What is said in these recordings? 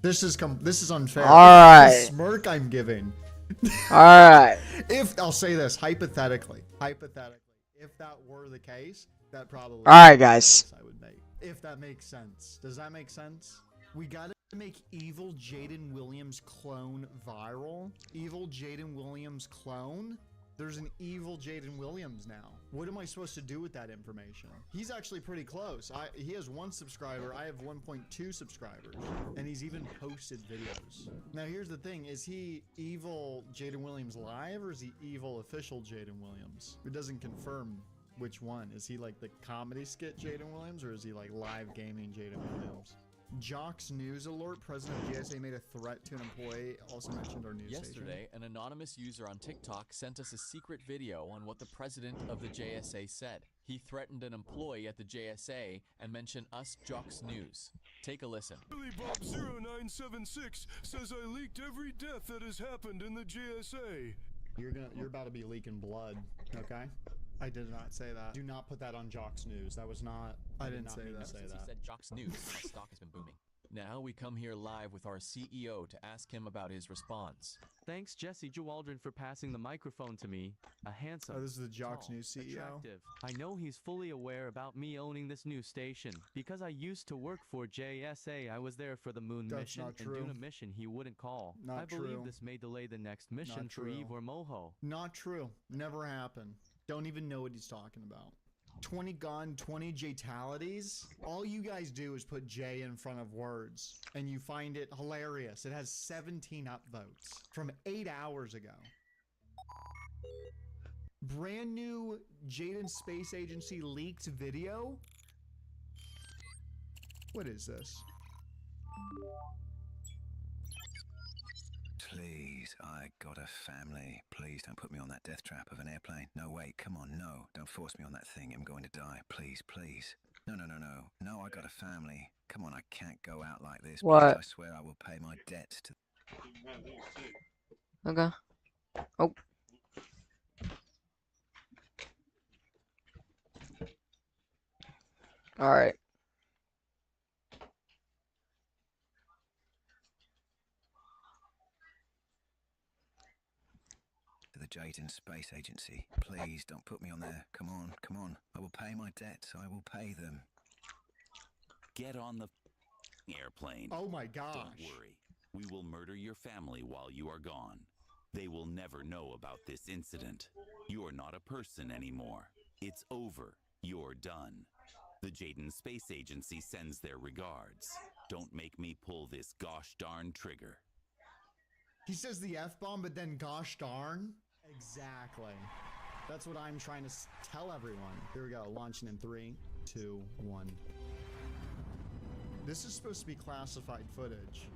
This is unfair. All right. The smirk I'm giving. Alright. If I'll say this hypothetically, if that were the case, that probably. Alright, guys. I would make. If that makes sense. Does that make sense? We gotta make evil Jaden Williams clone viral. Evil Jaden Williams clone. There's an evil Jaden Williams now. What am I supposed to do with that information? He's actually pretty close. He has 1 subscriber. I have 1.2 subscribers. And he's even posted videos. Now here's the thing. Is he evil Jaden Williams live or is he evil official Jaden Williams? It doesn't confirm which one. Is he like the comedy skit Jaden Williams or is he like live gaming Jaden Williams? Jocks News Alert, President of GSA made a threat to an employee, also mentioned our news Yesterday, an anonymous user on TikTok sent us a secret video on what the president of the JSA said. He threatened an employee at the JSA and mentioned us Jocks News. Take a listen. Billy Bob 0976 says I leaked every death that has happened in the JSA. You're about to be leaking blood, okay? I did not say that. Do not put that on Jocks News. That was not. I didn't say that. Since he said Jocks News, my stock has been booming. Now we come here live with our CEO to ask him about his response. Thanks, Jesse Jewaldron, for passing the microphone to me. A handsome, Oh, this is the Jocks tall, News CEO. attractive. I know he's fully aware about me owning this new station. Because I used to work for JSA, I was there for the moon That's mission, not and true. doing a mission he wouldn't call. Not I believe true. this may delay the next mission Not for true. Eve or Moho. Not true. Never happened. Don't even know what he's talking about. 20 gun, 20 J-talities. All you guys do is put J in front of words, and you find it hilarious. It has 17 upvotes from 8 hours ago. Brand new Jaden Space Agency leaked video? What is this? Please, I got a family. Please don't put me on that death trap of an airplane. No, wait, come on, no. Don't force me on that thing. I'm going to die. Please, please. No, no, no, no. No, I got a family. Come on, I can't go out like this. What? Please, I swear I will pay my debts to... Okay. Oh. Alright. to the Jaden Space Agency. Please don't put me on there. Come on, come on. I will pay my debts. I will pay them. Get on the airplane. Oh my gosh. Don't worry. We will murder your family while you are gone. They will never know about this incident. You are not a person anymore. It's over. You're done. The Jaden Space Agency sends their regards. Don't make me pull this gosh darn trigger. He says the F-bomb, but then gosh darn. Exactly. That's what I'm trying to tell everyone. Here we go. Launching in 3, 2, 1. This is supposed to be classified footage.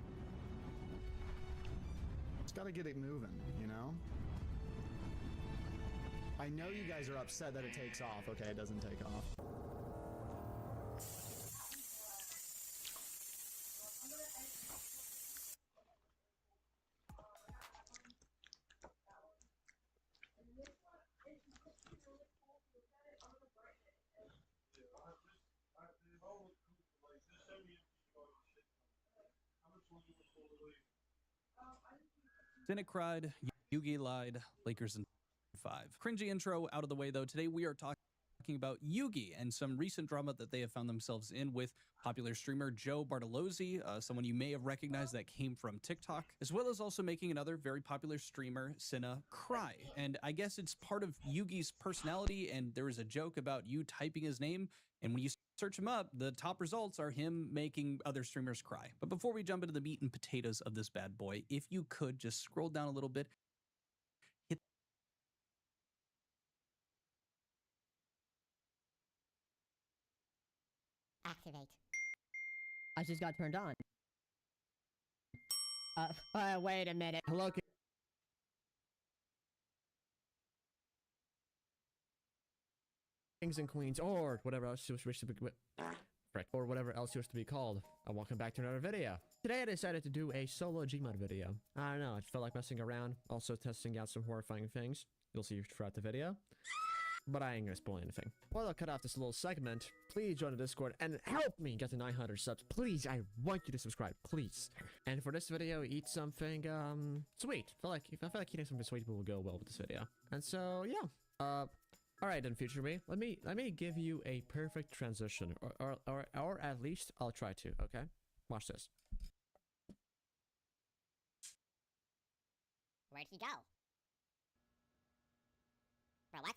It's got to get it moving, you know? I know you guys are upset that it takes off. Okay, it doesn't take off. Cynic cried, Yugi lied, Lakers in 5. Cringy intro out of the way though. Today we are talking about Yugi and some recent drama that they have found themselves in with popular streamer Joe Bartolozzi, someone you may have recognized that came from TikTok, as well as also making another very popular streamer, Cinna, cry. And I guess it's part of Yugi's personality, and there was a joke about you typing his name, and when you search him up, the top results are him making other streamers cry. But before we jump into the meat and potatoes of this bad boy, if you could just scroll down a little bit, hit Activate. I just got turned on. Wait a minute. Hello. Kings and queens, or whatever else you wish to be, or whatever else you wish to be called. Welcome back to another video. Today I decided to do a solo Gmod video. I don't know, I felt like messing around, also testing out some horrifying things. You'll see throughout the video. But I ain't gonna spoil anything. Well, I'll cut off this little segment please join the Discord and help me get to 900 subs. Please, I want you to subscribe, please. And for this video, eat something sweet. I feel like eating something sweet will go well with this video. And so yeah. All right then, future me. Let me give you a perfect transition, or at least I'll try to. Okay, watch this. Where'd he go? Bro, what?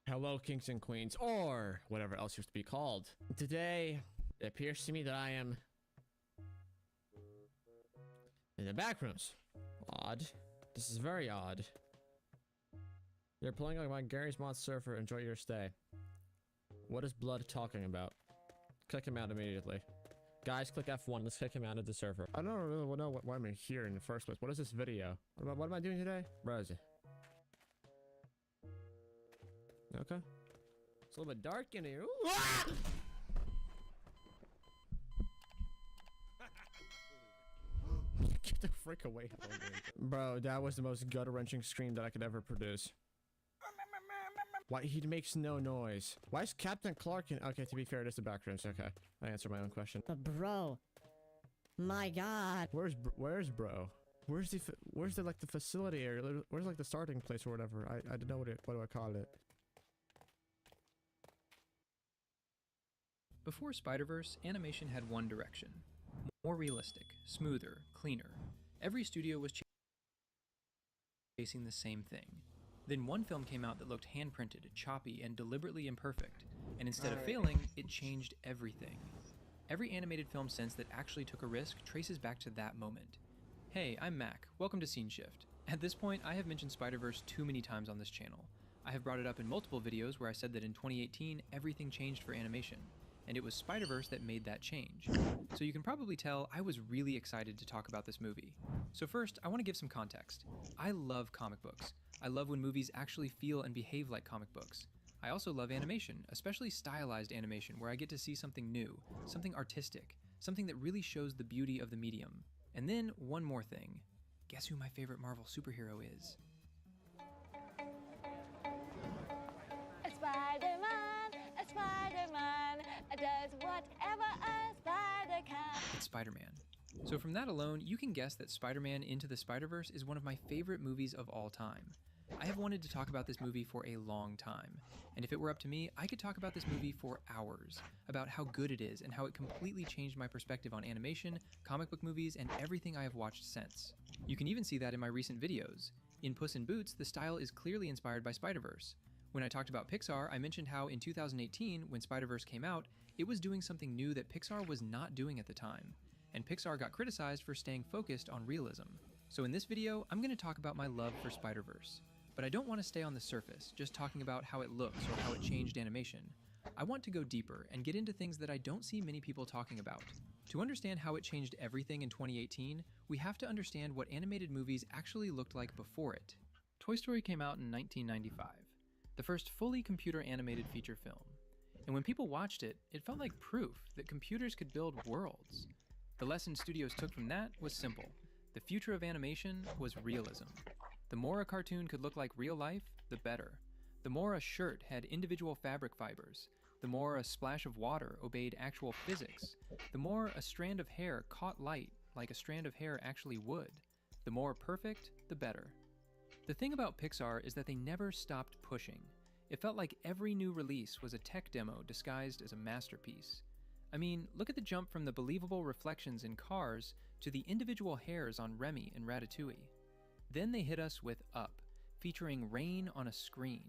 Hello, kings and queens, or whatever else used to be called. Today, it appears to me that I am in the back rooms. Odd. This is very odd. You're playing on my Gary's Mod server. Enjoy your stay. What is Blood talking about? Click him out immediately. Guys, click F1. Let's kick him out of the server. I don't really know why I'm here in the first place. What is this video? What am I doing today? Where is it? Okay. It's a little bit dark in here. Ooh, ah! Get the frick away. Bro, that was the most gut-wrenching scream that I could ever produce. Why he makes no noise? Why is Captain Clark in? Okay, to be fair, it is the back rooms. Okay, I answered my own question. But bro, my God. Where's bro? Where's the like the facility area? Where's like the starting place or whatever? I don't know what do I call it? Before Spider-Verse, animation had one direction. More realistic, smoother, cleaner. Every studio was chasing the same thing. Then one film came out that looked hand-printed, choppy, and deliberately imperfect, and instead of failing, it changed everything. Every animated film since that actually took a risk traces back to that moment. Hey, I'm Mac. Welcome to Scene Shift. At this point, I have mentioned Spider-Verse too many times on this channel. I have brought it up in multiple videos where I said that in 2018, everything changed for animation, and it was Spider-Verse that made that change. So you can probably tell I was really excited to talk about this movie. So first, I want to give some context. I love comic books. I love when movies actually feel and behave like comic books. I also love animation, especially stylized animation where I get to see something new, something artistic, something that really shows the beauty of the medium. And then, one more thing. Guess who my favorite Marvel superhero is? Spider-Man does whatever a spider can. It's Spider-Man. So from that alone, you can guess that Spider-Man Into the Spider-Verse is one of my favorite movies of all time. I have wanted to talk about this movie for a long time, and if it were up to me, I could talk about this movie for hours, about how good it is and how it completely changed my perspective on animation, comic book movies, and everything I have watched since. You can even see that in my recent videos. In Puss in Boots, the style is clearly inspired by Spider-Verse. When I talked about Pixar, I mentioned how in 2018, when Spider-Verse came out, it was doing something new that Pixar was not doing at the time. And Pixar got criticized for staying focused on realism. So in this video, I'm going to talk about my love for Spider-Verse. But I don't want to stay on the surface, just talking about how it looks or how it changed animation. I want to go deeper and get into things that I don't see many people talking about. To understand how it changed everything in 2018, we have to understand what animated movies actually looked like before it. Toy Story came out in 1995, the first fully computer animated feature film. And when people watched it, it felt like proof that computers could build worlds. The lesson studios took from that was simple. The future of animation was realism. The more a cartoon could look like real life, the better. The more a shirt had individual fabric fibers, the more a splash of water obeyed actual physics, the more a strand of hair caught light like a strand of hair actually would, the more perfect, the better. The thing about Pixar is that they never stopped pushing. It felt like every new release was a tech demo disguised as a masterpiece. I mean, look at the jump from the believable reflections in Cars to the individual hairs on Remy and Ratatouille. Then they hit us with Up, featuring rain on a screen.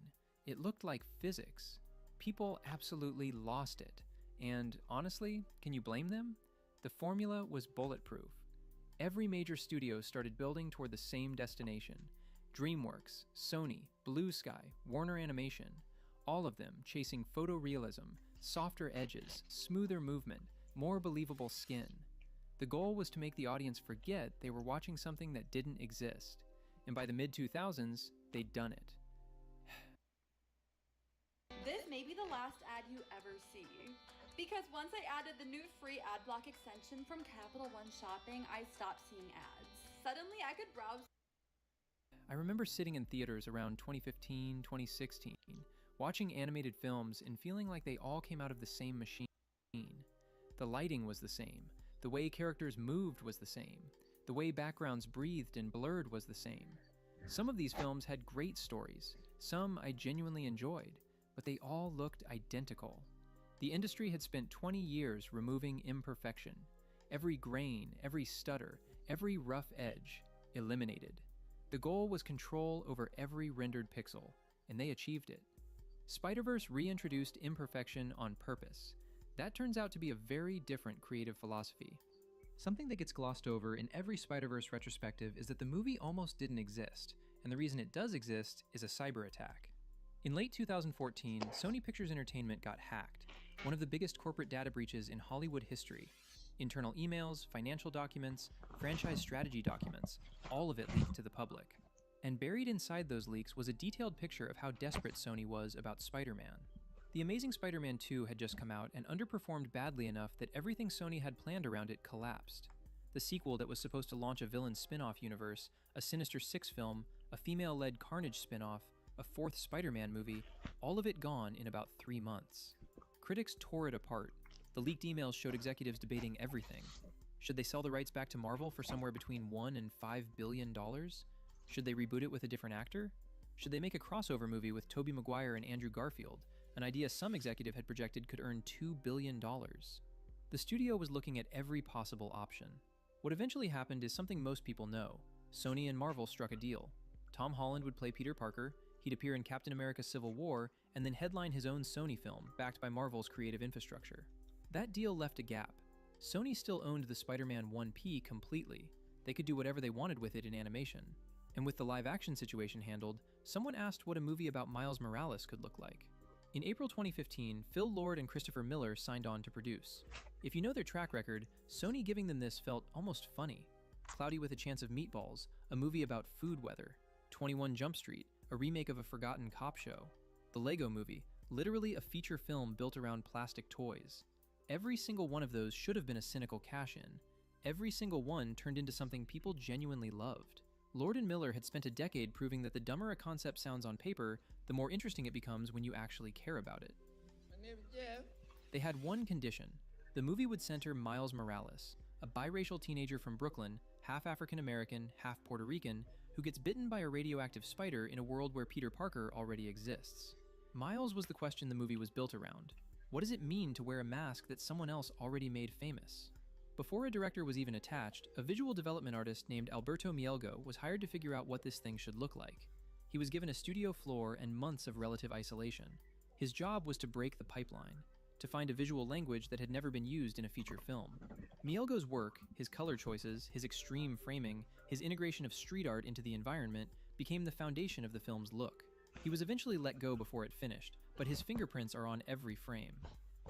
It looked like physics. People absolutely lost it. And honestly, can you blame them? The formula was bulletproof. Every major studio started building toward the same destination. DreamWorks, Sony, Blue Sky, Warner Animation, all of them chasing photorealism, softer edges, smoother movement, more believable skin. The goal was to make the audience forget they were watching something that didn't exist. And by the mid-2000s, they'd done it. This may be the last ad you ever see. Because once I added the new free ad block extension from Capital One Shopping, I stopped seeing ads. Suddenly, I could browse. I remember sitting in theaters around 2015, 2016, watching animated films and feeling like they all came out of the same machine. The lighting was the same, the way characters moved was the same, the way backgrounds breathed and blurred was the same. Some of these films had great stories, some I genuinely enjoyed, but they all looked identical. The industry had spent 20 years removing imperfection. Every grain, every stutter, every rough edge, eliminated. The goal was control over every rendered pixel, and they achieved it. Spider-Verse reintroduced imperfection on purpose. That turns out to be a very different creative philosophy. Something that gets glossed over in every Spider-Verse retrospective is that the movie almost didn't exist, and the reason it does exist is a cyber attack. In late 2014, Sony Pictures Entertainment got hacked, one of the biggest corporate data breaches in Hollywood history. Internal emails, financial documents, franchise strategy documents, all of it leaked to the public. And buried inside those leaks was a detailed picture of how desperate Sony was about Spider-Man. The Amazing Spider-Man 2 had just come out and underperformed badly enough that everything Sony had planned around it collapsed. The sequel that was supposed to launch a villain spin-off universe, a Sinister Six film, a female-led Carnage spin-off, a fourth Spider-Man movie, all of it gone in about 3 months. Critics tore it apart. The leaked emails showed executives debating everything. Should they sell the rights back to Marvel for somewhere between $1 and $5 billion? Should they reboot it with a different actor? Should they make a crossover movie with Tobey Maguire and Andrew Garfield, an idea some executive had projected could earn $2 billion? The studio was looking at every possible option. What eventually happened is something most people know. Sony and Marvel struck a deal. Tom Holland would play Peter Parker, he'd appear in Captain America Civil War, and then headline his own Sony film, backed by Marvel's creative infrastructure. That deal left a gap. Sony still owned the Spider-Man 1P completely. They could do whatever they wanted with it in animation. And with the live-action situation handled, someone asked what a movie about Miles Morales could look like. In April 2015, Phil Lord and Christopher Miller signed on to produce. If you know their track record, Sony giving them this felt almost funny. Cloudy with a Chance of Meatballs, a movie about food weather. 21 Jump Street, a remake of a forgotten cop show. The Lego Movie, literally a feature film built around plastic toys. Every single one of those should have been a cynical cash-in. Every single one turned into something people genuinely loved. Lord and Miller had spent a decade proving that the dumber a concept sounds on paper, the more interesting it becomes when you actually care about it. My name is Jeff. They had one condition. The movie would center Miles Morales, a biracial teenager from Brooklyn, half African-American, half Puerto Rican, who gets bitten by a radioactive spider in a world where Peter Parker already exists. Miles was the question the movie was built around. What does it mean to wear a mask that someone else already made famous? Before a director was even attached, a visual development artist named Alberto Mielgo was hired to figure out what this thing should look like. He was given a studio floor and months of relative isolation. His job was to break the pipeline, to find a visual language that had never been used in a feature film. Mielgo's work, his color choices, his extreme framing, his integration of street art into the environment became the foundation of the film's look. He was eventually let go before it finished, but his fingerprints are on every frame.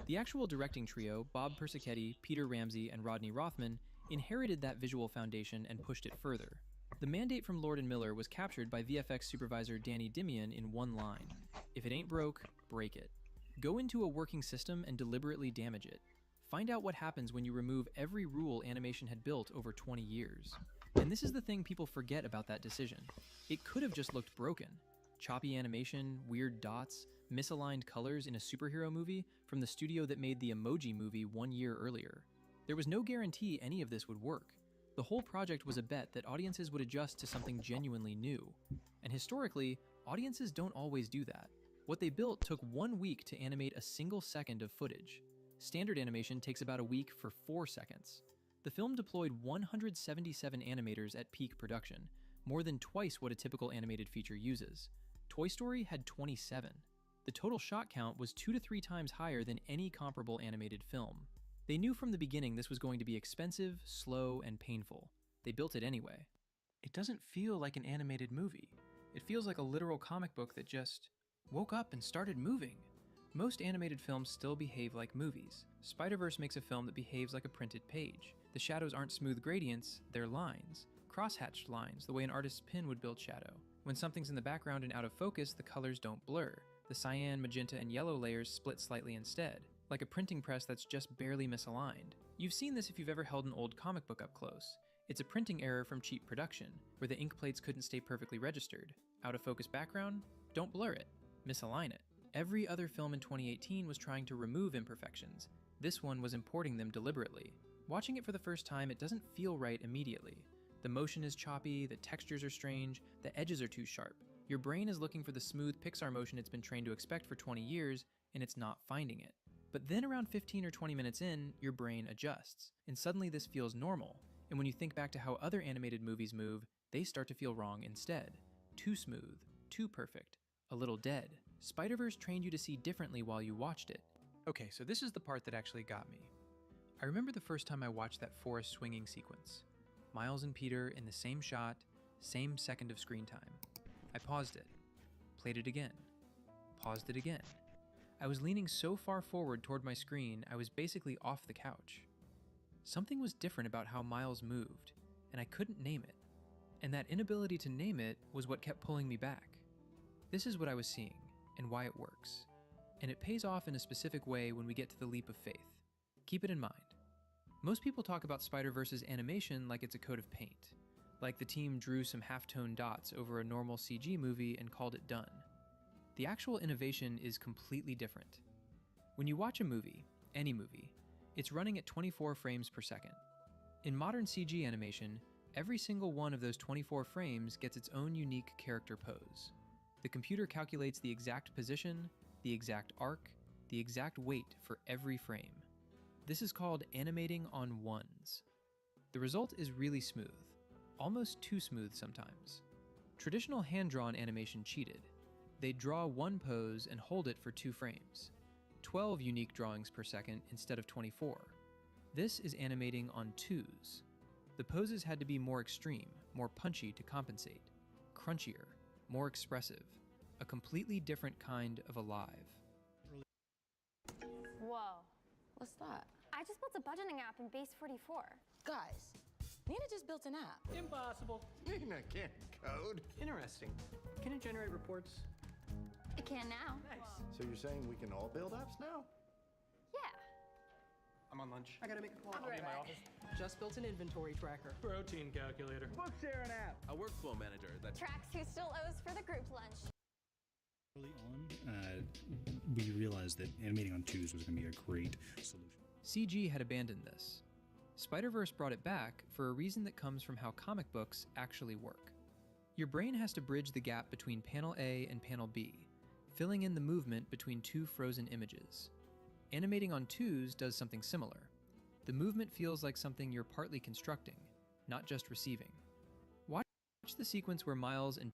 The actual directing trio, Bob Persichetti, Peter Ramsey, and Rodney Rothman, inherited that visual foundation and pushed it further. The mandate from Lord and Miller was captured by VFX supervisor Danny Dimian in one line: if it ain't broke, break it. Go into a working system and deliberately damage it. Find out what happens when you remove every rule animation had built over 20 years. And this is the thing people forget about that decision. It could have just looked broken. Choppy animation, weird dots, misaligned colors in a superhero movie from the studio that made the Emoji Movie 1 year earlier. There was no guarantee any of this would work. The whole project was a bet that audiences would adjust to something genuinely new. And historically, audiences don't always do that. What they built took 1 week to animate a single second of footage. Standard animation takes about a week for 4 seconds. The film deployed 177 animators at peak production, more than twice what a typical animated feature uses. Toy Story had 27. The total shot count was 2 to 3 times higher than any comparable animated film. They knew from the beginning this was going to be expensive, slow, and painful. They built it anyway. It doesn't feel like an animated movie. It feels like a literal comic book that just woke up and started moving. Most animated films still behave like movies. Spider-Verse makes a film that behaves like a printed page. The shadows aren't smooth gradients, they're lines. Cross-hatched lines, the way an artist's pen would build shadow. When something's in the background and out of focus, the colors don't blur. The cyan, magenta, and yellow layers split slightly instead, like a printing press that's just barely misaligned. You've seen this if you've ever held an old comic book up close. It's a printing error from cheap production, where the ink plates couldn't stay perfectly registered. Out of focus background? Don't blur it. Misalign it. Every other film in 2018 was trying to remove imperfections. This one was importing them deliberately. Watching it for the first time, it doesn't feel right immediately. The motion is choppy, the textures are strange, the edges are too sharp. Your brain is looking for the smooth Pixar motion it's been trained to expect for 20 years, and it's not finding it. But then around 15 or 20 minutes in, your brain adjusts, and suddenly this feels normal. And when you think back to how other animated movies move, they start to feel wrong instead. Too smooth, too perfect, a little dead. Spider-Verse trained you to see differently while you watched it. Okay, so this is the part that actually got me. I remember the first time I watched that forest swinging sequence. Miles and Peter in the same shot, same second of screen time. I paused it, played it again, paused it again. I was leaning so far forward toward my screen, I was basically off the couch. Something was different about how Miles moved, and I couldn't name it. And that inability to name it was what kept pulling me back. This is what I was seeing, and why it works. And it pays off in a specific way when we get to the leap of faith. Keep it in mind. Most people talk about Spider-Verse's animation like it's a coat of paint. Like the team drew some half-tone dots over a normal CG movie and called it done. The actual innovation is completely different. When you watch a movie, any movie, it's running at 24 frames per second. In modern CG animation, every single one of those 24 frames gets its own unique character pose. The computer calculates the exact position, the exact arc, the exact weight for every frame. This is called animating on ones. The result is really smooth, almost too smooth sometimes. Traditional hand-drawn animation cheated. They'd draw one pose and hold it for 2 frames. 12 unique drawings per second instead of 24. This is animating on twos. The poses had to be more extreme, more punchy to compensate, crunchier, more expressive, a completely different kind of alive. Whoa. What's that? I just built a budgeting app in Base 44. Guys, Nina just built an app. Impossible. Nina can't code. Interesting. Can it generate reports? It can now. Nice. So you're saying we can all build apps now? Yeah. I'm on lunch. I gotta make a call. I'll be in my right office. Just built an inventory tracker. Protein calculator. Book sharing app. A workflow manager that Tracks who still owes for the group lunch. Early on, we realized that animating on twos was going to be a great solution. CG had abandoned this. Spider-Verse brought it back for a reason that comes from how comic books actually work. Your brain has to bridge the gap between panel A and panel B, filling in the movement between 2 frozen images. Animating on twos does something similar. The movement feels like something you're partly constructing, not just receiving. Watch the sequence where Miles and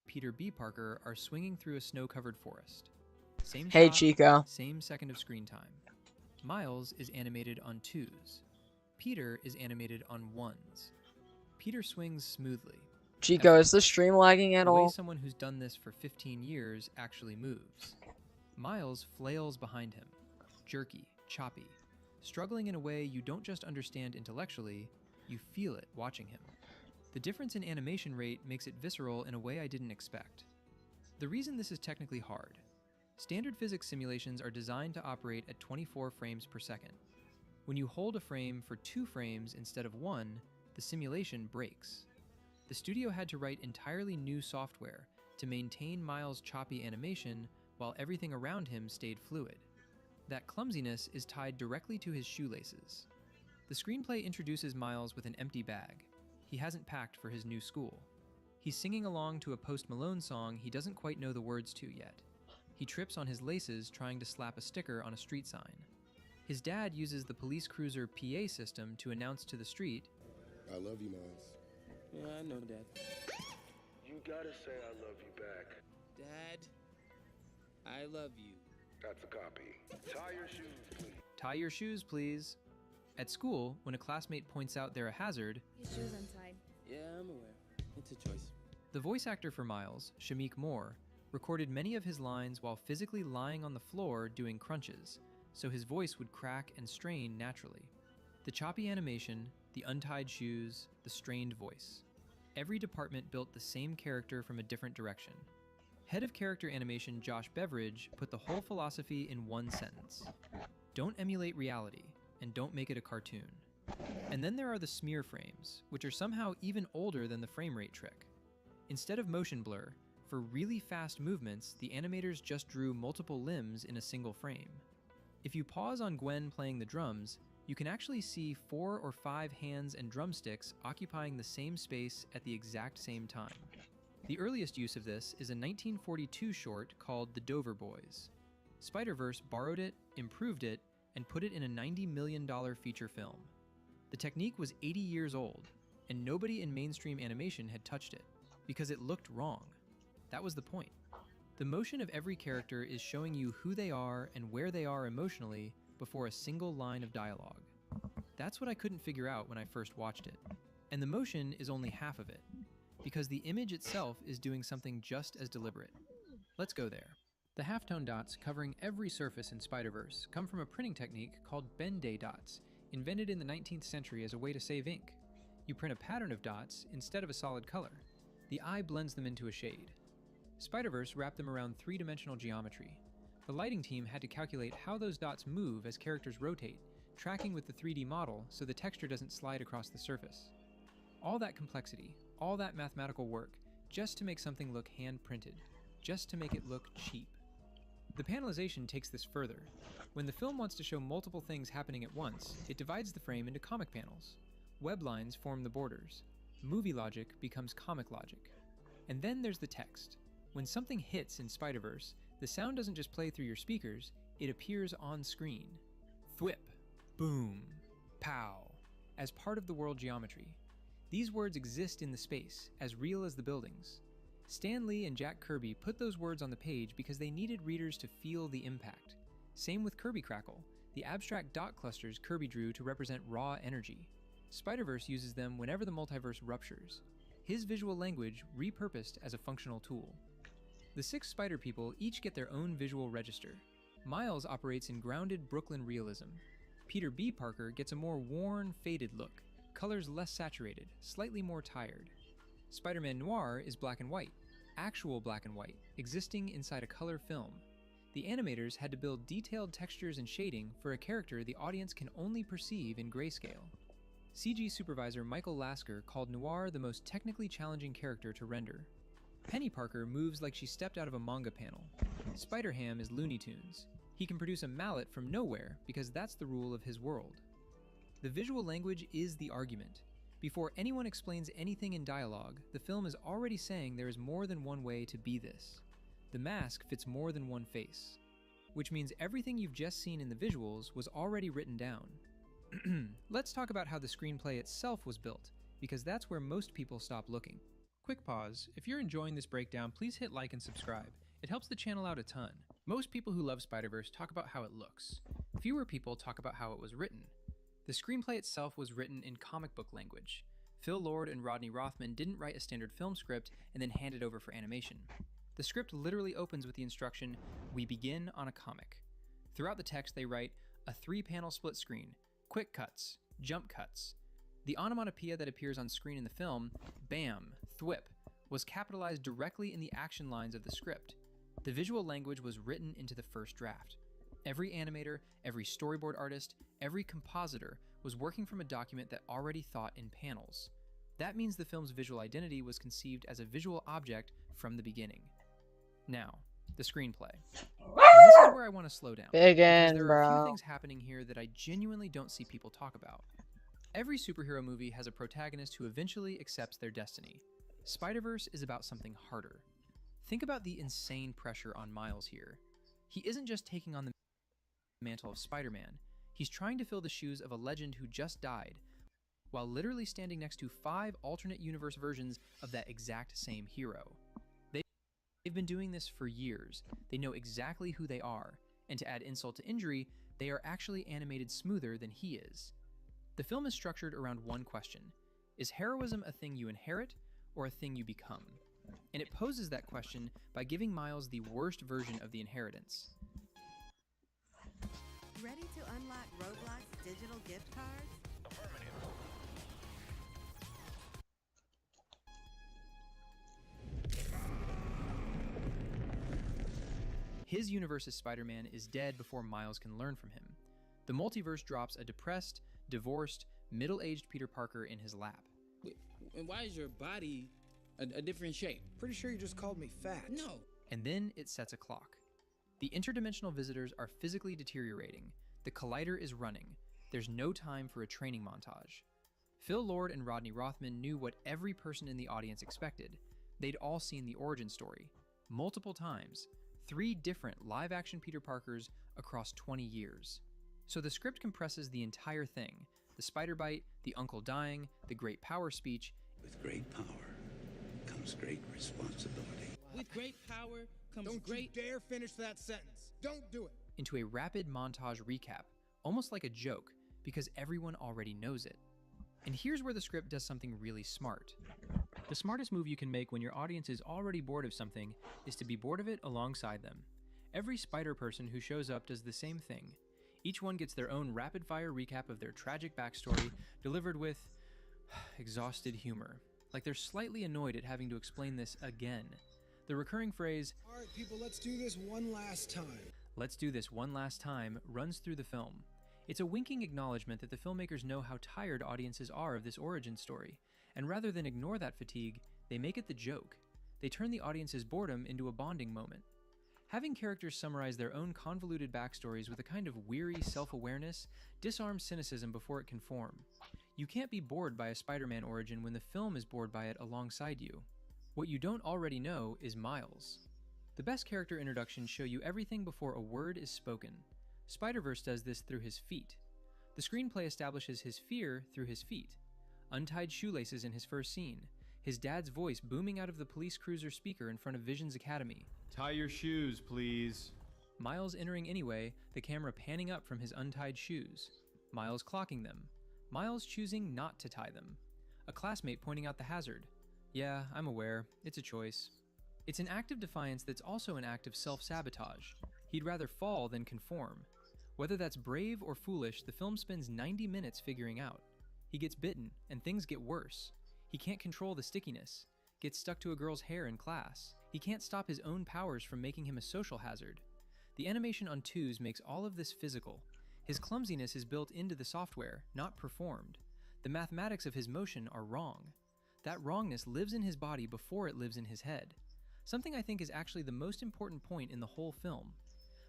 Peter B. Parker are swinging through a snow-covered forest. Same Hey, shot, Chico. same second of screen time. Miles is animated on twos. Peter is animated on ones. Peter swings smoothly. Chico, is the stream lagging at the way all? someone who's done this for 15 years actually moves. Miles flails behind him, jerky, choppy, struggling in a way you don't just understand intellectually, you feel it watching him. The difference in animation rate makes it visceral in a way I didn't expect. The reason this is technically hard: standard physics simulations are designed to operate at 24 frames per second. When you hold a frame for 2 frames instead of 1, the simulation breaks. The studio had to write entirely new software to maintain Miles' choppy animation while everything around him stayed fluid. That clumsiness is tied directly to his shoelaces. The screenplay introduces Miles with an empty bag. He hasn't packed for his new school. He's singing along to a Post Malone song he doesn't quite know the words to yet. He trips on his laces trying to slap a sticker on a street sign. His dad uses the police cruiser PA system to announce to the street, "I love you, Miles." Yeah, I know, Dad. You gotta say I love you back. Dad, I love you. That's a copy. Tie your shoes, please. "Tie your shoes, please." At school, when a classmate points out they're a hazard, His shoes untied. Yeah, I'm aware. It's a choice. the voice actor for Miles, Shamik Moore, recorded many of his lines while physically lying on the floor doing crunches, so his voice would crack and strain naturally. The choppy animation, the untied shoes, the strained voice. Every department built the same character from a different direction. Head of character animation Josh Beveridge put the whole philosophy in one sentence: don't emulate reality, and don't make it a cartoon. And then there are the smear frames, which are somehow even older than the frame rate trick. Instead of motion blur, for really fast movements, the animators just drew multiple limbs in a single frame. If you pause on Gwen playing the drums, you can actually see 4 or 5 hands and drumsticks occupying the same space at the exact same time. The earliest use of this is a 1942 short called The Dover Boys. Spider-Verse borrowed it, improved it, and put it in a $90 million feature film. The technique was 80 years old, and nobody in mainstream animation had touched it, because it looked wrong. That was the point. The motion of every character is showing you who they are and where they are emotionally before a single line of dialogue. That's what I couldn't figure out when I first watched it. And the motion is only half of it, because the image itself is doing something just as deliberate. Let's go there. The halftone dots covering every surface in Spider-Verse come from a printing technique called Ben-Day dots, invented in the 19th century as a way to save ink. You print a pattern of dots instead of a solid color. The eye blends them into a shade. Spider-Verse wrapped them around 3-dimensional geometry. The lighting team had to calculate how those dots move as characters rotate, tracking with the 3D model so the texture doesn't slide across the surface. All that complexity, all that mathematical work, just to make something look hand-printed, just to make it look cheap. The panelization takes this further. When the film wants to show multiple things happening at once, it divides the frame into comic panels. Web lines form the borders. Movie logic becomes comic logic. And then there's the text. When something hits in Spider-Verse, the sound doesn't just play through your speakers, it appears on screen. Thwip, boom, pow, as part of the world geometry. These words exist in the space, as real as the buildings. Stan Lee and Jack Kirby put those words on the page because they needed readers to feel the impact. Same with Kirby Crackle, the abstract dot clusters Kirby drew to represent raw energy. Spider-Verse uses them whenever the multiverse ruptures. His visual language repurposed as a functional tool. The 6 Spider People each get their own visual register. Miles operates in grounded Brooklyn realism. Peter B. Parker gets a more worn, faded look, colors less saturated, slightly more tired. Spider-Man Noir is black and white, actual black and white, existing inside a color film. The animators had to build detailed textures and shading for a character the audience can only perceive in grayscale. CG supervisor Michael Lasker called Noir the most technically challenging character to render. Penny Parker moves like she stepped out of a manga panel. Spider-Ham is Looney Tunes. He can produce a mallet from nowhere because that's the rule of his world. The visual language is the argument. Before anyone explains anything in dialogue, the film is already saying there is more than one way to be this. The mask fits more than one face, which means everything you've just seen in the visuals was already written down. Let's talk about how the screenplay itself was built, because that's where most people stop looking. Quick pause. If you're enjoying this breakdown, please hit like and subscribe. It helps the channel out a ton. Most people who love Spider-Verse talk about how it looks. Fewer people talk about how it was written. The screenplay itself was written in comic book language. Phil Lord and Rodney Rothman didn't write a standard film script and then hand it over for animation. The script literally opens with the instruction, "We begin on a comic." Throughout the text they write, a 3-panel split screen, quick cuts, jump cuts. The onomatopoeia that appears on screen in the film, bam, thwip, was capitalized directly in the action lines of the script. The visual language was written into the first draft. Every animator, every storyboard artist, every compositor was working from a document that already thought in panels. That means the film's visual identity was conceived as a visual object from the beginning. Now, the screenplay. And this is where I want to slow down. Big because end, there are a few bro. things happening here that I genuinely don't see people talk about. Every superhero movie has a protagonist who eventually accepts their destiny. Spider-Verse is about something harder. Think about the insane pressure on Miles here. He isn't just taking on the mantle of Spider-Man, he's trying to fill the shoes of a legend who just died, while literally standing next to 5 alternate universe versions of that exact same hero. They've been doing this for years. They know exactly who they are, and to add insult to injury, they are actually animated smoother than he is. The film is structured around one question. Is heroism a thing you inherit, or a thing you become? And it poses that question by giving Miles the worst version of the inheritance. Ready to unlock Roblox digital gift cards? His universe's Spider-Man is dead before Miles can learn from him. The multiverse drops a depressed, divorced, middle-aged Peter Parker in his lap. And why is your body A different shape. Pretty sure you just called me fat. No. And then it sets a clock. The interdimensional visitors are physically deteriorating. The collider is running. There's no time for a training montage. Phil Lord and Rodney Rothman knew what every person in the audience expected. They'd all seen the origin story. Multiple times. 3 different live-action Peter Parkers across 20 years. So the script compresses the entire thing. The spider bite, the uncle dying, the great power speech. With great power comes great responsibility. With great power comes Don't great... you dare finish that sentence. Don't do it. Into a rapid montage recap, almost like a joke, because everyone already knows it. And here's where the script does something really smart. The smartest move you can make when your audience is already bored of something is to be bored of it alongside them. Every spider person who shows up does the same thing. Each one gets their own rapid-fire recap of their tragic backstory, delivered with exhausted humor. Like they're slightly annoyed at having to explain this again. The recurring phrase, All right, people, let's do this one last time. "Let's do this one last time," runs through the film. It's a winking acknowledgement that the filmmakers know how tired audiences are of this origin story, and rather than ignore that fatigue, they make it the joke. They turn the audience's boredom into a bonding moment. Having characters summarize their own convoluted backstories with a kind of weary self-awareness disarms cynicism before it can form. You can't be bored by a Spider-Man origin when the film is bored by it alongside you. What you don't already know is Miles. The best character introductions show you everything before a word is spoken. Spider-Verse does this through his feet. The screenplay establishes his fear through his feet. Untied shoelaces in his first scene. His dad's voice booming out of the police cruiser speaker in front of Vision's Academy. Tie your shoes, please. Miles entering anyway, the camera panning up from his untied shoes. Miles clocking them. Miles choosing not to tie them. A classmate pointing out the hazard. Yeah, I'm aware. It's a choice. It's an act of defiance that's also an act of self-sabotage. He'd rather fall than conform. Whether that's brave or foolish, the film spends 90 minutes figuring out. He gets bitten, and things get worse. He can't control the stickiness. Gets stuck to a girl's hair in class. He can't stop his own powers from making him a social hazard. The animation on Twos makes all of this physical. His clumsiness is built into the software, not performed. The mathematics of his motion are wrong. That wrongness lives in his body before it lives in his head. Something I think is actually the most important point in the whole film.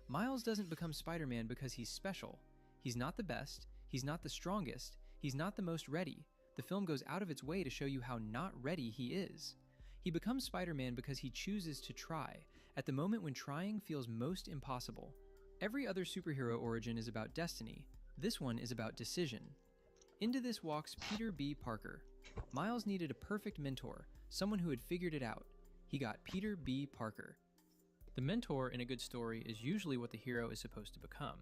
Miles doesn't become Spider-Man because he's special. He's not the best, he's not the strongest, he's not the most ready. The film goes out of its way to show you how not ready he is. He becomes Spider-Man because he chooses to try, at the moment when trying feels most impossible. Every other superhero origin is about destiny. This one is about decision. Into this walks Peter B. Parker. Miles needed a perfect mentor, someone who had figured it out. He got Peter B. Parker. The mentor in a good story is usually what the hero is supposed to become.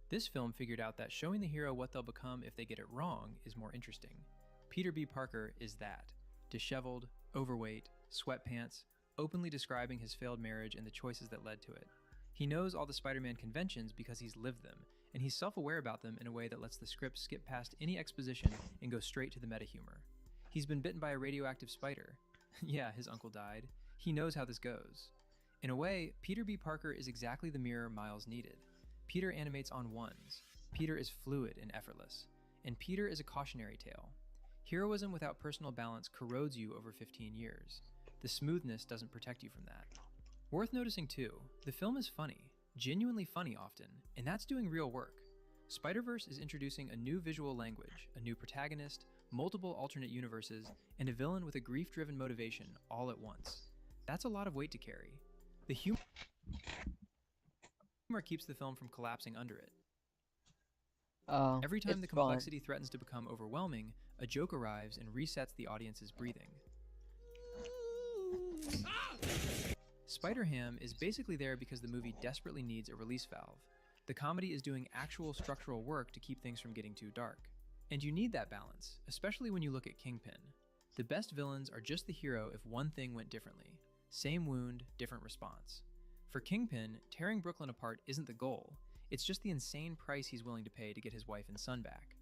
This film figured out that showing the hero what they'll become if they get it wrong is more interesting. Peter B. Parker is that. Disheveled, overweight, sweatpants, openly describing his failed marriage and the choices that led to it. He knows all the Spider-Man conventions because he's lived them, and he's self-aware about them in a way that lets the script skip past any exposition and go straight to the meta-humor. He's been bitten by a radioactive spider. Yeah, his uncle died. He knows how this goes. In a way, Peter B. Parker is exactly the mirror Miles needed. Peter animates on ones. Peter is fluid and effortless. And Peter is a cautionary tale. Heroism without personal balance corrodes you over 15 years. The smoothness doesn't protect you from that. Worth noticing too, the film is funny, genuinely funny often, and that's doing real work. Spider-Verse is introducing a new visual language, a new protagonist, multiple alternate universes, and a villain with a grief-driven motivation all at once. That's a lot of weight to carry. The humor keeps the film from collapsing under it. Every time the complexity threatens to become overwhelming, a joke arrives and resets the audience's breathing. Spider-Ham is basically there because the movie desperately needs a release valve. The comedy is doing actual structural work to keep things from getting too dark. And you need that balance, especially when you look at Kingpin. The best villains are just the hero if one thing went differently. Same wound, different response. For Kingpin, tearing Brooklyn apart isn't the goal, it's just the insane price he's willing to pay to get his wife and son back.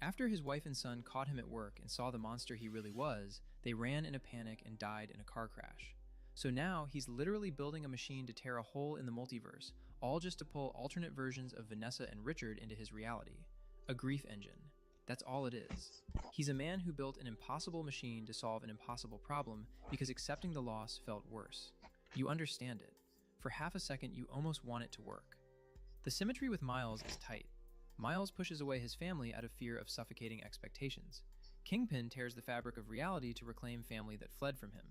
After his wife and son caught him at work and saw the monster he really was, they ran in a panic and died in a car crash. So now he's literally building a machine to tear a hole in the multiverse, all just to pull alternate versions of Vanessa and Richard into his reality. A grief engine. That's all it is. He's a man who built an impossible machine to solve an impossible problem because accepting the loss felt worse. You understand it. For half a second, you almost want it to work. The symmetry with Miles is tight. Miles pushes away his family out of fear of suffocating expectations. Kingpin tears the fabric of reality to reclaim family that fled from him.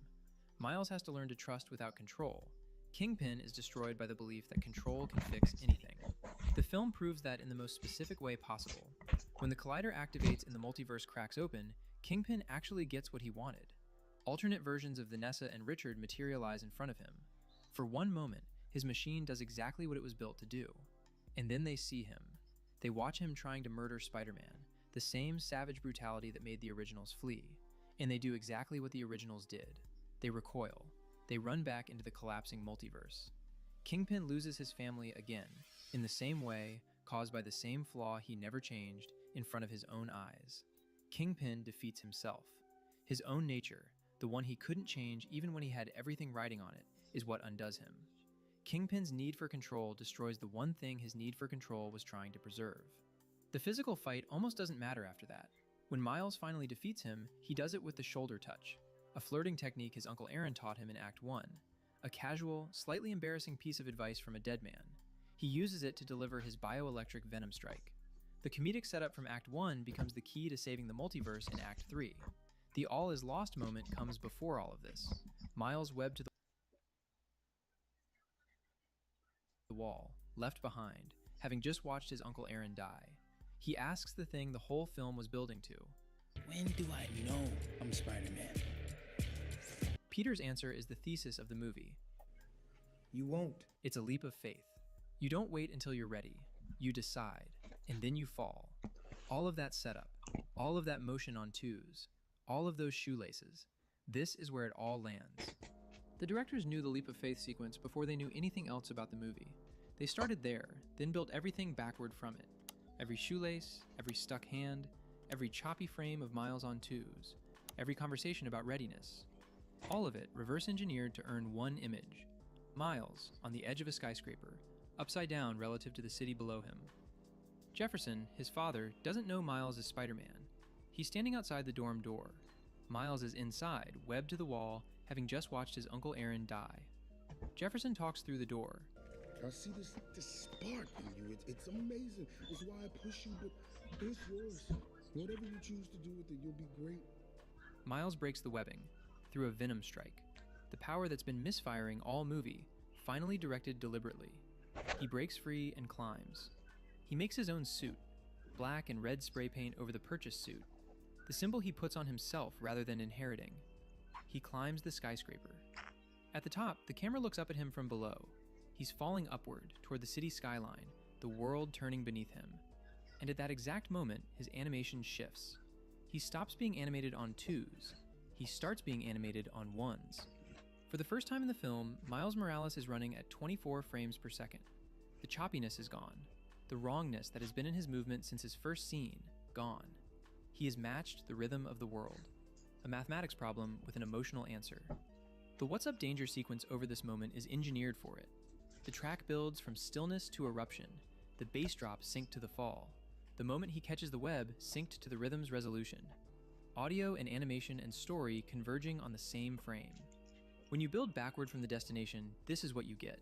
Miles has to learn to trust without control. Kingpin is destroyed by the belief that control can fix anything. The film proves that in the most specific way possible. When the collider activates and the multiverse cracks open, Kingpin actually gets what he wanted. Alternate versions of Vanessa and Richard materialize in front of him. For one moment, his machine does exactly what it was built to do. And then they see him. They watch him trying to murder Spider-Man, the same savage brutality that made the originals flee. And they do exactly what the originals did. They recoil. They run back into the collapsing multiverse. Kingpin loses his family again, in the same way, caused by the same flaw he never changed, in front of his own eyes. Kingpin defeats himself. His own nature, the one he couldn't change even when he had everything riding on it, is what undoes him. Kingpin's need for control destroys the one thing his need for control was trying to preserve. The physical fight almost doesn't matter after that. When Miles finally defeats him, he does it with the shoulder touch, a flirting technique his Uncle Aaron taught him in Act 1, a casual, slightly embarrassing piece of advice from a dead man. He uses it to deliver his bioelectric venom strike. The comedic setup from Act 1 becomes the key to saving the multiverse in Act 3. The all is lost moment comes before all of this. Miles webbed to the wall, left behind, having just watched his Uncle Aaron die. He asks the thing the whole film was building to. When do I know I'm Spider-Man? Peter's answer is the thesis of the movie. You won't. It's a leap of faith. You don't wait until you're ready. You decide, and then you fall. All of that setup, all of that motion on twos, all of those shoelaces. This is where it all lands. The directors knew the leap of faith sequence before they knew anything else about the movie. They started there, then built everything backward from it. Every shoelace, every stuck hand, every choppy frame of Miles on twos, every conversation about readiness. All of it reverse engineered to earn one image. Miles on the edge of a skyscraper, upside down relative to the city below him. Jefferson, his father, doesn't know Miles is Spider-Man. He's standing outside the dorm door. Miles is inside, webbed to the wall, having just watched his Uncle Aaron die. Jefferson talks through the door. I see this spark in you. It's amazing. It's why I push you, but it's yours. Whatever you choose to do with it, you'll be great. Miles breaks the webbing through a venom strike. The power that's been misfiring all movie, finally directed deliberately. He breaks free and climbs. He makes his own suit, black and red spray paint over the purchase suit, the symbol he puts on himself rather than inheriting. He climbs the skyscraper. At the top, the camera looks up at him from below. He's falling upward toward the city skyline, the world turning beneath him. And at that exact moment, his animation shifts. He stops being animated on twos. He starts being animated on ones. For the first time in the film, Miles Morales is running at 24 frames per second. The choppiness is gone. The wrongness that has been in his movement since his first scene, gone. He has matched the rhythm of the world. A mathematics problem with an emotional answer. The What's Up Danger sequence over this moment is engineered for it. The track builds from stillness to eruption. The bass drop synced to the fall. The moment he catches the web synced to the rhythm's resolution. Audio and animation and story converging on the same frame. When you build backward from the destination, this is what you get.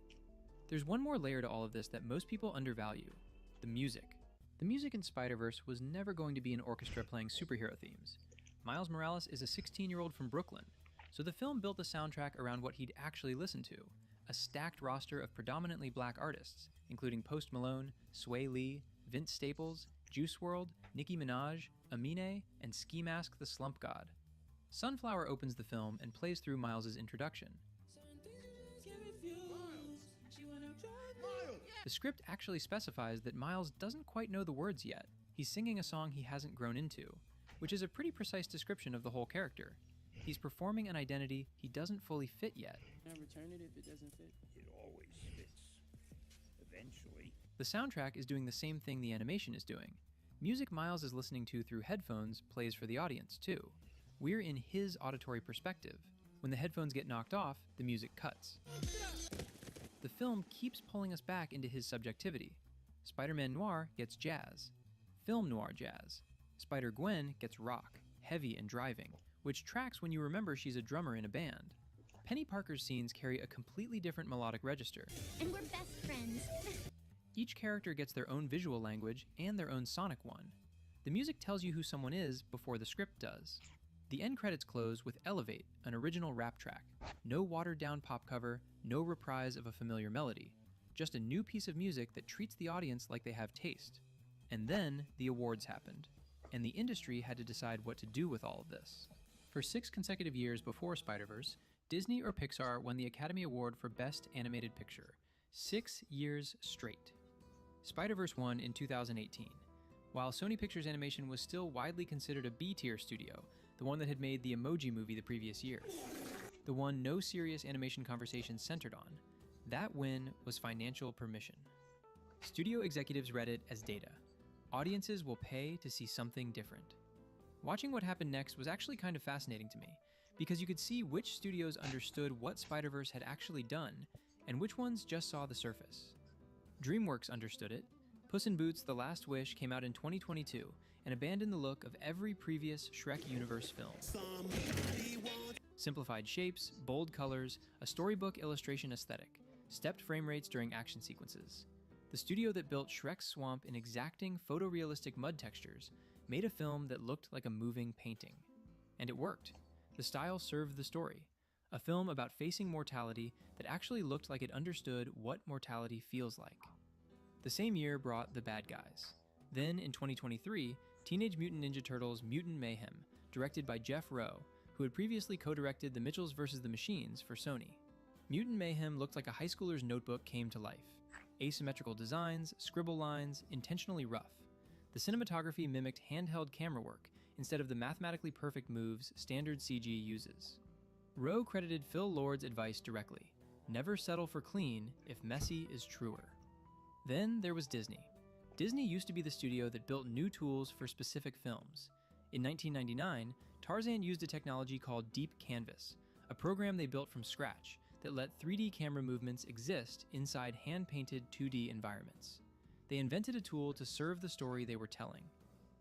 There's one more layer to all of this that most people undervalue. The music. The music in Spider-Verse was never going to be an orchestra playing superhero themes. Miles Morales is a 16-year-old from Brooklyn, so the film built the soundtrack around what he'd actually listened to, a stacked roster of predominantly black artists, including Post Malone, Sway Lee, Vince Staples, Juice WRLD, Nicki Minaj, Amine, and Ski Mask the Slump God. Sunflower opens the film and plays through Miles' introduction. The script actually specifies that Miles doesn't quite know the words yet. He's singing a song he hasn't grown into, which is a pretty precise description of the whole character. He's performing an identity he doesn't fully fit yet. Can I return it if it doesn't fit? It always fits. Eventually. The soundtrack is doing the same thing the animation is doing. Music Miles is listening to through headphones plays for the audience, too. We're in his auditory perspective. When the headphones get knocked off, the music cuts. The film keeps pulling us back into his subjectivity. Spider-Man Noir gets jazz. Film noir jazz. Spider-Gwen gets rock, heavy and driving, which tracks when you remember she's a drummer in a band. Penny Parker's scenes carry a completely different melodic register. And we're best friends. Each character gets their own visual language and their own sonic one. The music tells you who someone is before the script does. The end credits close with Elevate, an original rap track. No watered-down pop cover, no reprise of a familiar melody. Just a new piece of music that treats the audience like they have taste. And then the awards happened, and the industry had to decide what to do with all of this. For 6 consecutive years before Spider-Verse, Disney or Pixar won the Academy Award for Best Animated Picture. 6 years straight. Spider-Verse won in 2018. While Sony Pictures Animation was still widely considered a B-tier studio, the one that had made the Emoji Movie the previous year. The one no serious animation conversation centered on. That win was financial permission. Studio executives read it as data. Audiences will pay to see something different. Watching what happened next was actually kind of fascinating to me, because you could see which studios understood what Spider-Verse had actually done, and which ones just saw the surface. DreamWorks understood it. Puss in Boots: The Last Wish came out in 2022 and abandoned the look of every previous Shrek universe film. Simplified shapes, bold colors, a storybook illustration aesthetic, stepped frame rates during action sequences. The studio that built Shrek's swamp in exacting photorealistic mud textures made a film that looked like a moving painting. And it worked. The style served the story. A film about facing mortality that actually looked like it understood what mortality feels like. The same year brought The Bad Guys. Then, in 2023, Teenage Mutant Ninja Turtles: Mutant Mayhem, directed by Jeff Rowe, who had previously co-directed The Mitchells vs. the Machines for Sony. Mutant Mayhem looked like a high schooler's notebook came to life. Asymmetrical designs, scribble lines, intentionally rough. The cinematography mimicked handheld camera work instead of the mathematically perfect moves standard CG uses. Rowe credited Phil Lord's advice directly: never settle for clean if messy is truer. Then there was Disney. Disney used to be the studio that built new tools for specific films. In 1999, Tarzan used a technology called Deep Canvas, a program they built from scratch that let 3D camera movements exist inside hand-painted 2D environments. They invented a tool to serve the story they were telling.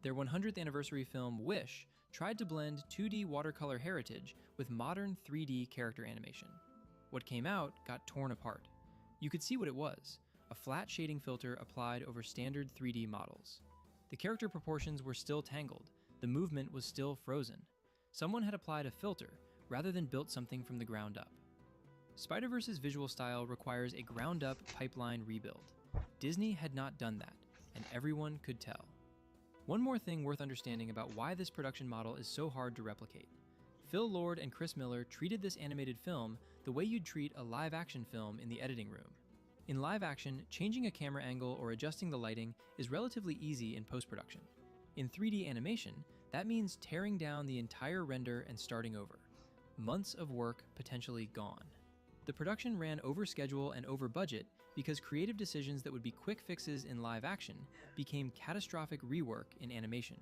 Their 100th anniversary film, Wish, tried to blend 2D watercolor heritage with modern 3D character animation. What came out got torn apart. You could see what it was: a flat shading filter applied over standard 3D models. The character proportions were still tangled, the movement was still frozen. Someone had applied a filter rather than built something from the ground up. Spider-Verse's visual style requires a ground-up pipeline rebuild. Disney had not done that, and everyone could tell. One more thing worth understanding about why this production model is so hard to replicate. Phil Lord and Chris Miller treated this animated film the way you'd treat a live-action film in the editing room. In live action, changing a camera angle or adjusting the lighting is relatively easy in post-production. In 3D animation, that means tearing down the entire render and starting over. Months of work potentially gone. The production ran over schedule and over budget because creative decisions that would be quick fixes in live action became catastrophic rework in animation.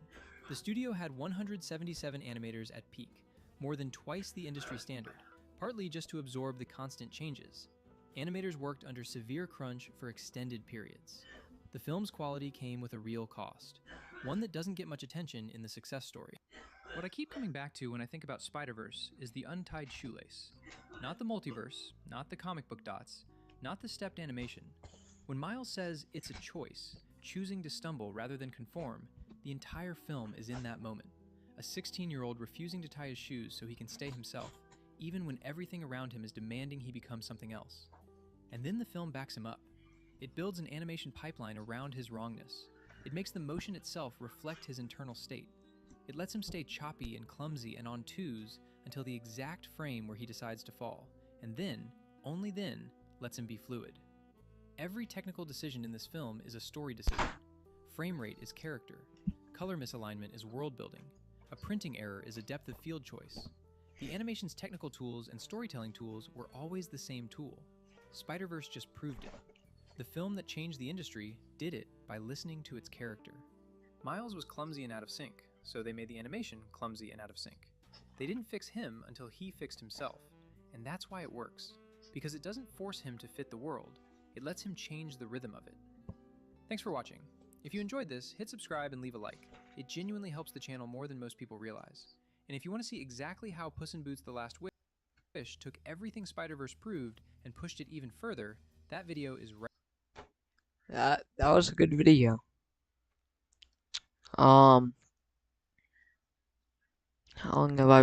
The studio had 177 animators at peak, more than twice the industry standard, partly just to absorb the constant changes. Animators worked under severe crunch for extended periods. The film's quality came with a real cost, one that doesn't get much attention in the success story. What I keep coming back to when I think about Spider-Verse is the untied shoelace. Not the multiverse, not the comic book dots, not the stepped animation. When Miles says it's a choice, choosing to stumble rather than conform, the entire film is in that moment. A 16-year-old refusing to tie his shoes so he can stay himself, even when everything around him is demanding he become something else. And then the film backs him up. It builds an animation pipeline around his wrongness. It makes the motion itself reflect his internal state. It lets him stay choppy and clumsy and on twos until the exact frame where he decides to fall, and then, only then, lets him be fluid. Every technical decision in this film is a story decision. Frame rate is character. Color misalignment is world building. A printing error is a depth of field choice. The animation's technical tools and storytelling tools were always the same tool. Spider-Verse just proved it. The film that changed the industry did it by listening to its character. Miles was clumsy and out of sync, so they made the animation clumsy and out of sync. They didn't fix him until he fixed himself, and that's why it works, because it doesn't force him to fit the world, it lets him change the rhythm of it. Thanks for watching. If you enjoyed this, hit subscribe and leave a like. It genuinely helps the channel more than most people realize. And if you want to see exactly how Puss in Boots: The Last Wish took everything Spider-Verse proved and pushed it even further, that video is right. That was a good video. How long have I